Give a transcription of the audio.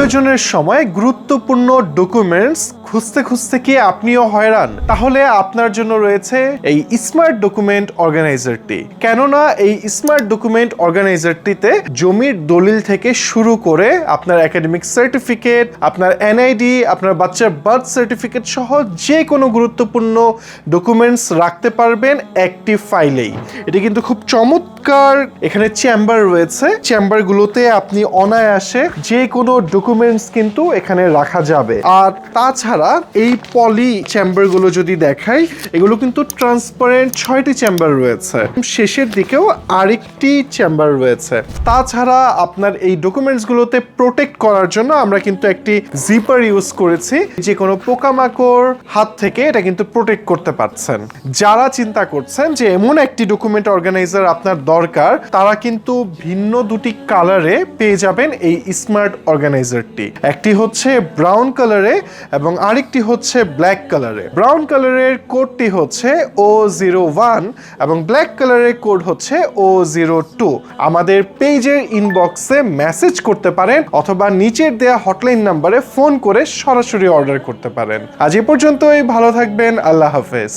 প্রয়োজনের সময় গুরুত্বপূর্ণ ডকুমেন্টস খুঁজতে খুঁজতে কি আপনিও হয়রান? তাহলে আপনার জন্য রয়েছে এই স্মার্ট ডকুমেন্ট অর্গানাইজারটি। কেননা এই স্মার্ট ডকুমেন্ট অর্গানাইজারটিতে জমির দলিল থেকে শুরু করে আপনার একাডেমিক সার্টিফিকেট, আপনার এনআইডি, আপনার বাচ্চার বার্থ সার্টিফিকেট সহ যে কোনো গুরুত্বপূর্ণ ডকুমেন্টস রাখতে পারবেন একটি ফাইলেই। এটি কিন্তু খুব চমৎকার। এখানে চেম্বার রয়েছে, চেম্বারগুলোতে আপনি অনায়াসে যে কোনো ডকুমেন্টস কিন্তু এখানে রাখা যাবে। আর তাছাড়া এই পলি চেম্বারগুলো যদি দেখাই, এগুলো কিন্তু ট্রান্সপারেন্ট 6টি চেম্বার রয়েছে। শেষের দিকেও আরেকটি চেম্বার রয়েছে। তাছাড়া আপনার এই ডকুমেন্টসগুলোতে প্রোটেক্ট করার জন্য আমরা কিন্তু একটি জিপার ইউজ করেছি, যে কোনো পোকামাকড় হাত থেকে এটা কিন্তু প্রোটেক্ট করতে পারছেন। যারা চিন্তা করছেন যে এমন একটি ডকুমেন্ট অর্গানাইজার আপনার দরকার, তারা কিন্তু ভিন্ন দুটি কালারে পেয়ে যাবেন এই স্মার্ট অর্গানাইজারটি। একটি হচ্ছে ব্রাউন কালারে এবং আরেকটি হচ্ছে ব্ল্যাক কালারে। ব্রাউন কালারের কোডটি হচ্ছে O01 এবং ব্ল্যাক কালারের কোড হচ্ছে O02। আমাদের পেজের ইনবক্সে মেসেজ করতে পারেন অথবা নিচের দেয়া হটলাইন নাম্বারে ফোন করে সরাসরি অর্ডার করতে পারেন। আজ এ পর্যন্তই, ভালো থাকবেন, আল্লাহ হাফেজ।